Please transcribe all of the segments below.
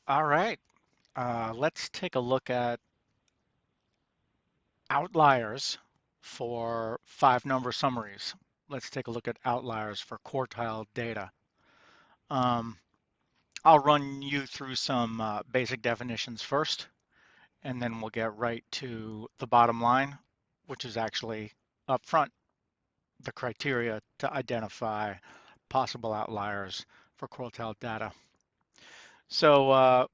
All right, let's take a look at outliers for five number summaries. Let's take a look at outliers for quartile data. Um, I'll run you through some basic definitions first, and then we'll get right to the bottom line, which is actually up front, the criteria to identify possible outliers for quartile data. So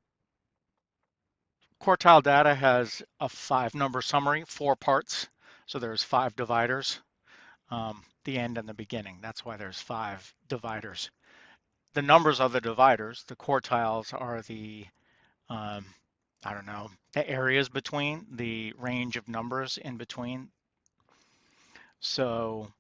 quartile data has a five number summary, four parts. So there's five dividers, the end and the beginning. That's why there's five dividers. The numbers are the dividers. The quartiles are the, um, I don't know, the areas between, the range of numbers in between. So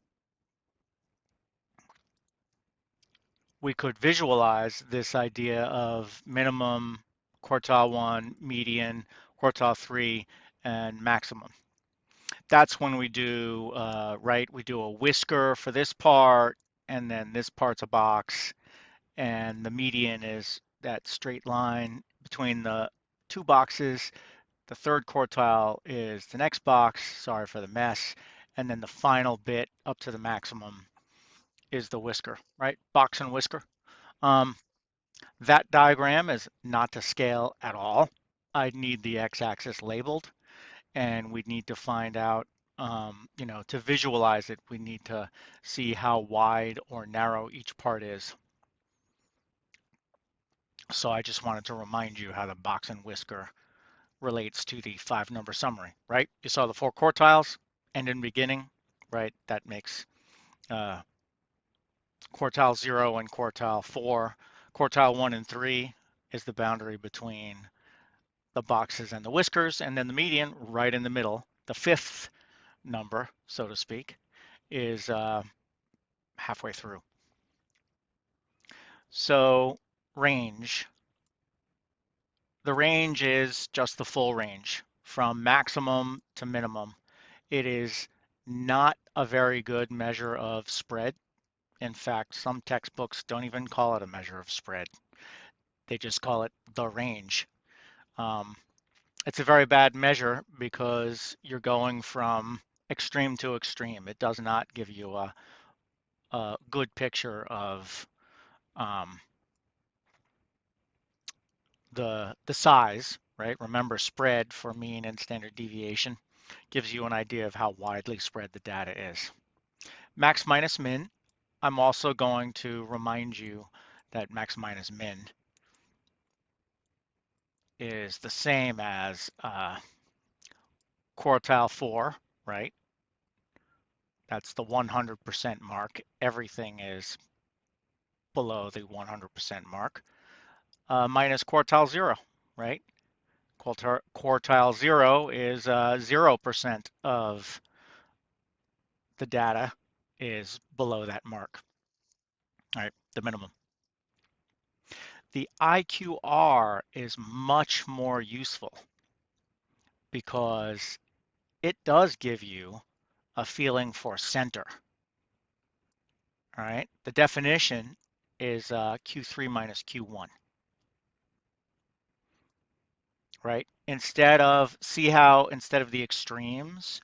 we could visualize this idea of minimum, quartile one, median, quartile three, and maximum. That's when we do, right, we do a whisker for this part, and then this part's a box, and the median is that straight line between the two boxes. The third quartile is the next box, sorry for the mess, and then the final bit up to the maximum is the whisker, right? Box and whisker. Um, that diagram is not to scale at all. I need the x-axis labeled, and we need to find out, to visualize it, we need to see how wide or narrow each part is. So I just wanted to remind you how the box and whisker relates to the five number summary, right? You saw the four quartiles, end and beginning, right? That makes uh, quartile 0 and quartile 4. Quartile 1 and 3 is the boundary between the boxes and the whiskers, and then the median right in the middle, the fifth number, so to speak, is halfway through. So range, the range is just the full range from maximum to minimum. It is not a very good measure of spread. In fact, some textbooks don't even call it a measure of spread. They just call it the range. Um, it's a very bad measure because you're going from extreme to extreme. It does not give you a good picture of um, the size, right? Remember, spread for mean and standard deviation gives you an idea of how widely spread the data is. Max minus min, I'm also going to remind you that max minus min is the same as quartile 4, right? That's the 100% mark. Everything is below the 100% mark. Minus quartile 0, right? Quartile 0 is 0% of the data is below that mark, right? The minimum. The IQR is much more useful because it does give you a feeling for center, all right? The definition is Q3 minus Q1, right? See how instead of the extremes,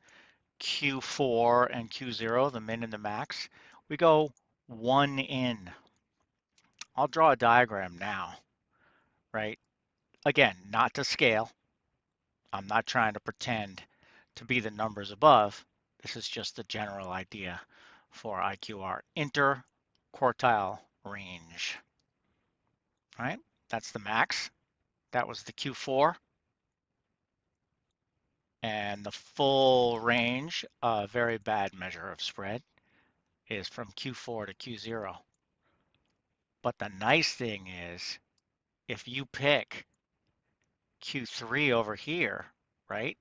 Q4 and Q0, the min and the max, we go one in. I'll draw a diagram now, right? Again, not to scale. I'm not trying to pretend to be the numbers above. This is just the general idea for IQR, interquartile range, right? That's the max. That was the Q4. And the full range, a very bad measure of spread, is from Q4 to Q0. But the nice thing is, if you pick Q3 over here, right?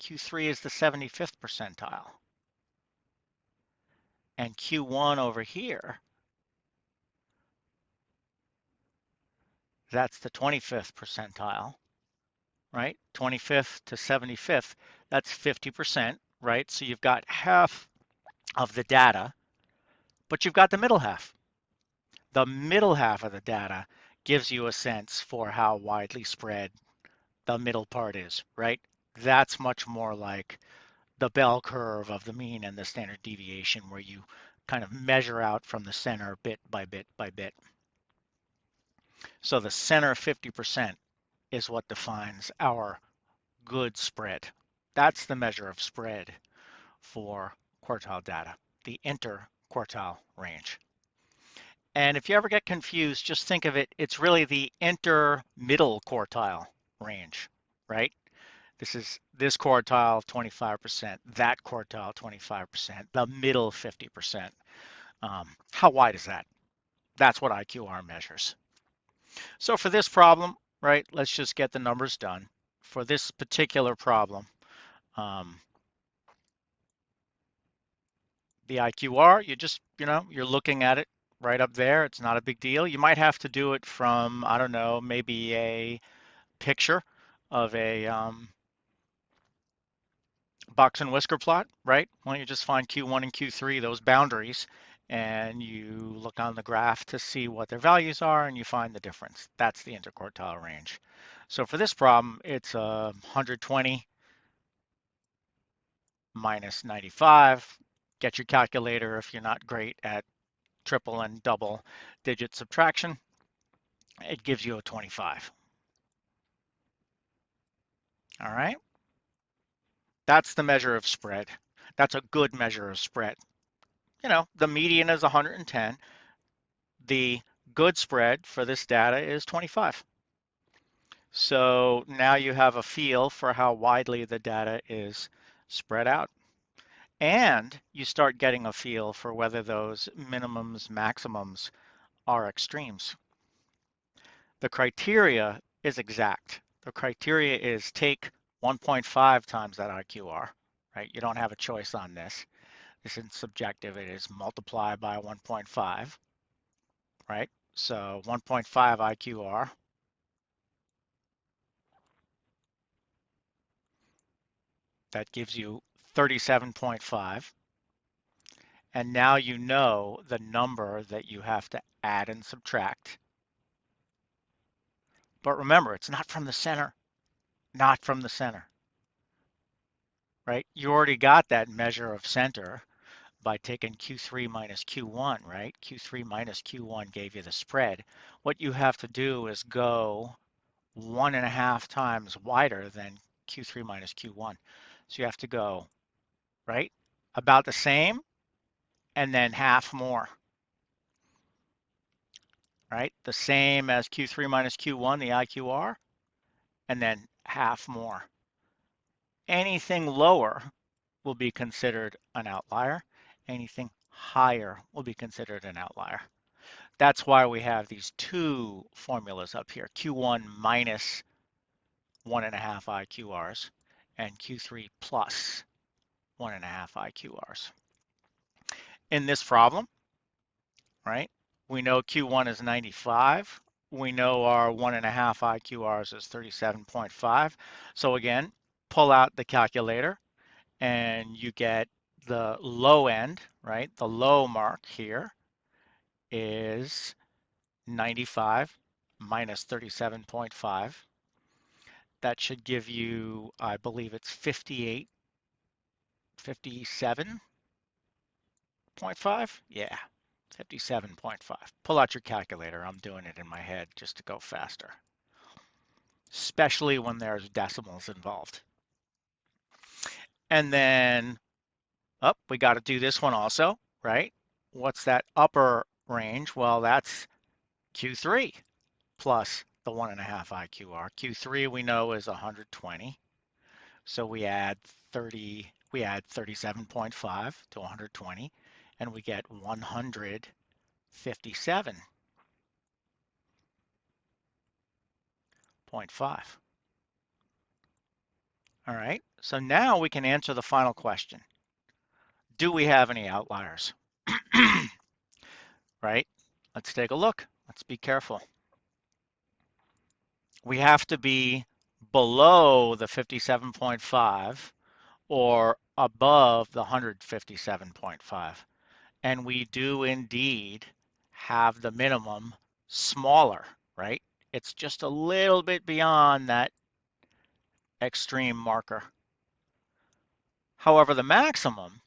Q3 is the 75th percentile. And Q1 over here, that's the 25th percentile, right? 25th to 75th, that's 50%, right? So you've got half of the data, but you've got the middle half. The middle half of the data gives you a sense for how widely spread the middle part is, right? That's much more like the bell curve of the mean and the standard deviation where you kind of measure out from the center bit by bit by bit. So the center 50% is what defines our good spread. That's the measure of spread for quartile data, the interquartile range. And if you ever get confused, just think of it, it's really the inter-middle quartile range, right? This is this quartile 25%, that quartile 25%, the middle 50%. How wide is that? That's what IQR measures. So for this problem, right, let's just get the numbers done. For this particular problem, um, the IQR, you just, you're looking at it right up there. It's not a big deal. You might have to do it from, I don't know, maybe a picture of a box and whisker plot, right? Well, you just find Q1 and Q3, those boundaries, and you look on the graph to see what their values are, and you find the difference. That's the interquartile range. So for this problem, it's 120 minus 95. Get your calculator if you're not great at triple and double digit subtraction. It gives you a 25. All right. That's the measure of spread. That's a good measure of spread. The median is 110. The good spread for this data is 25. So now you have a feel for how widely the data is spread out. And you start getting a feel for whether those minimums, maximums are extremes. The criteria is exact. The criteria is take 1.5 times that IQR, right? You don't have a choice on this. This isn't subjective. It is multiply by 1.5, right? So 1.5 IQR, that gives you 37.5. And now you know the number that you have to add and subtract. But remember, it's not from the center, not from the center, right? You already got that measure of center by taking Q3 minus Q1, right? Q3 minus Q1 gave you the spread. What you have to do is go 1.5 times wider than Q3 minus Q1. So you have to go, right? About the same and then half more, right? The same as Q3 minus Q1, the IQR, and then half more. Anything lower will be considered an outlier. Anything higher will be considered an outlier. That's why we have these two formulas up here, Q1 minus 1.5 IQRs and Q3 plus 1.5 IQRs. In this problem, right, we know Q1 is 95. We know our 1.5 IQRs is 37.5. So again, pull out the calculator and you get the low end, right? The low mark here is 95 minus 37.5. That should give you, I believe it's 58, 57.5. Yeah, 57.5. Pull out your calculator. I'm doing it in my head just to go faster, especially when there's decimals involved. And then, we got to do this one also, right? What's that upper range? Well, that's Q3 plus the 1.5 IQR. Q3 we know is 120. So we add 37.5 to 120 and we get 157.5. All right, so now we can answer the final question. Do we have any outliers? Right? Let's take a look. Let's be careful. We have to be below the 57.5 or above the 157.5. And we do indeed have the minimum smaller, right? It's just a little bit beyond that extreme marker. However, the maximum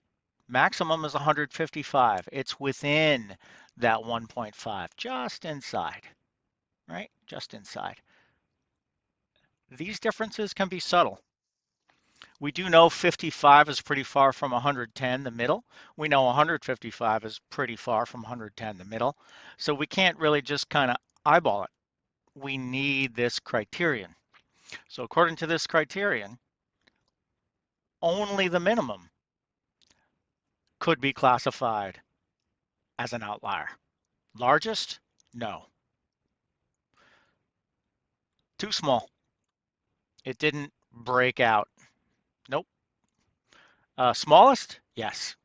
is 155. It's within that 1.5, just inside, right? Just inside. These differences can be subtle. We do know 55 is pretty far from 110, the middle. We know 155 is pretty far from 110, the middle. So we can't really just kind of eyeball it. We need this criterion. So according to this criterion, only the minimum could be classified as an outlier. Largest? No. Too small. It didn't break out. Nope. Smallest? Yes.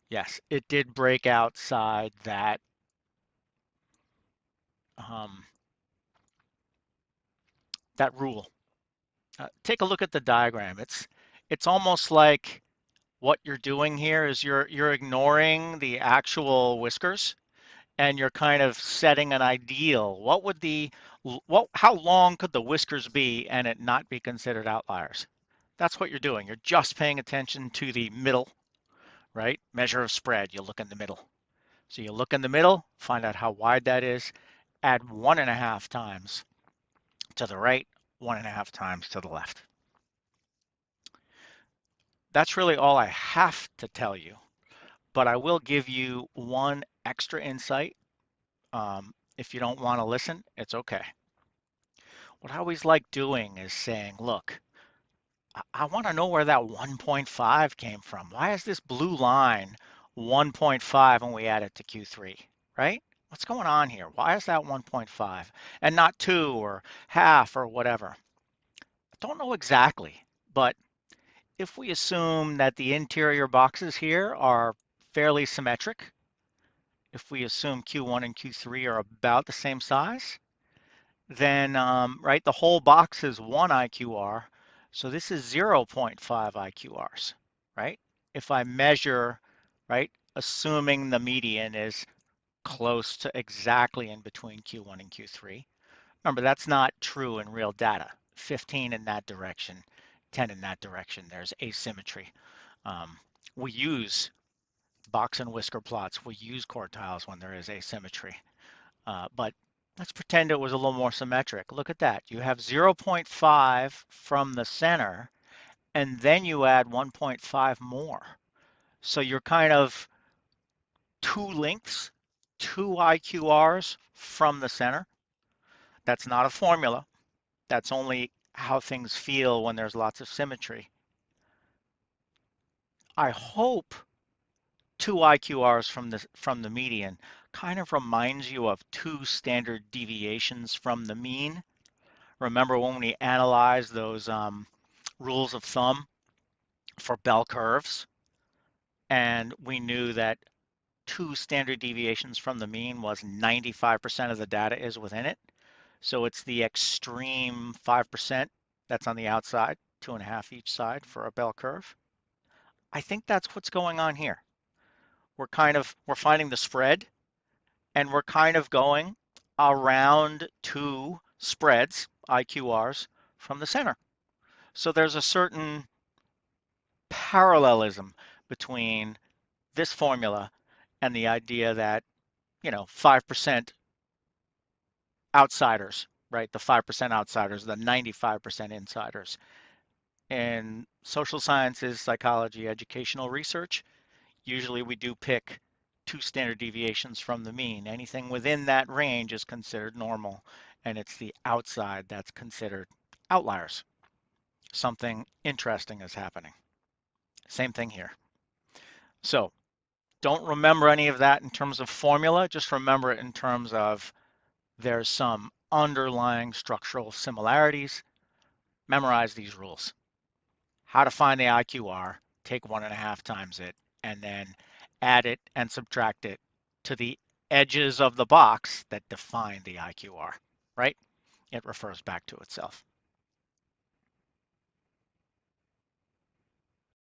Yes. It did break outside um, that rule. Take a look at the diagram. It's almost like what you're doing here is you're ignoring the actual whiskers and you're kind of setting an ideal. What would how long could the whiskers be and it not be considered outliers? That's what you're doing. You're just paying attention to the middle, right? Measure of spread. You look in the middle. So you look in the middle, find out how wide that is, add 1.5 times to the right, 1.5 times to the left. That's really all I have to tell you, but I will give you one extra insight. If you don't want to listen, it's okay. What I always like doing is saying, look, I want to know where that 1.5 came from. Why is this blue line 1.5 when we add it to Q3, right? What's going on here? Why is that 1.5 and not 2 or half or whatever? I don't know exactly, but if we assume that the interior boxes here are fairly symmetric, if we assume Q1 and Q3 are about the same size, then right, the whole box is 1 IQR, so this is 0.5 IQRs, right? If I measure, right, assuming the median is close to exactly in between Q1 and Q3. Remember, that's not true in real data. 15 in that direction, 10 in that direction. There's asymmetry. We use box and whisker plots. We use quartiles when there is asymmetry. But let's pretend it was a little more symmetric. Look at that. You have 0.5 from the center, and then you add 1.5 more. So you're kind of 2 lengths, 2 IQRs from the center. That's not a formula. That's only how things feel when there's lots of symmetry. I hope 2 IQRs from the median kind of reminds you of 2 standard deviations from the mean. Remember when we analyzed those rules of thumb for bell curves, and we knew that 2 standard deviations from the mean was 95% of the data is within it. So it's the extreme 5% that's on the outside, 2.5 each side for a bell curve. I think that's what's going on here. We're finding the spread, and we're kind of going around 2 spreads, IQRs, from the center. So there's a certain parallelism between this formula and the idea that, 5% outsiders, right? The 5% outsiders, the 95% insiders. In social sciences, psychology, educational research, usually we do pick 2 standard deviations from the mean. Anything within that range is considered normal, and it's the outside that's considered outliers. Something interesting is happening. Same thing here. So don't remember any of that in terms of formula, just remember it in terms of there's some underlying structural similarities. Memorize these rules. How to find the IQR, take 1.5 times it, and then add it and subtract it to the edges of the box that define the IQR, right? It refers back to itself.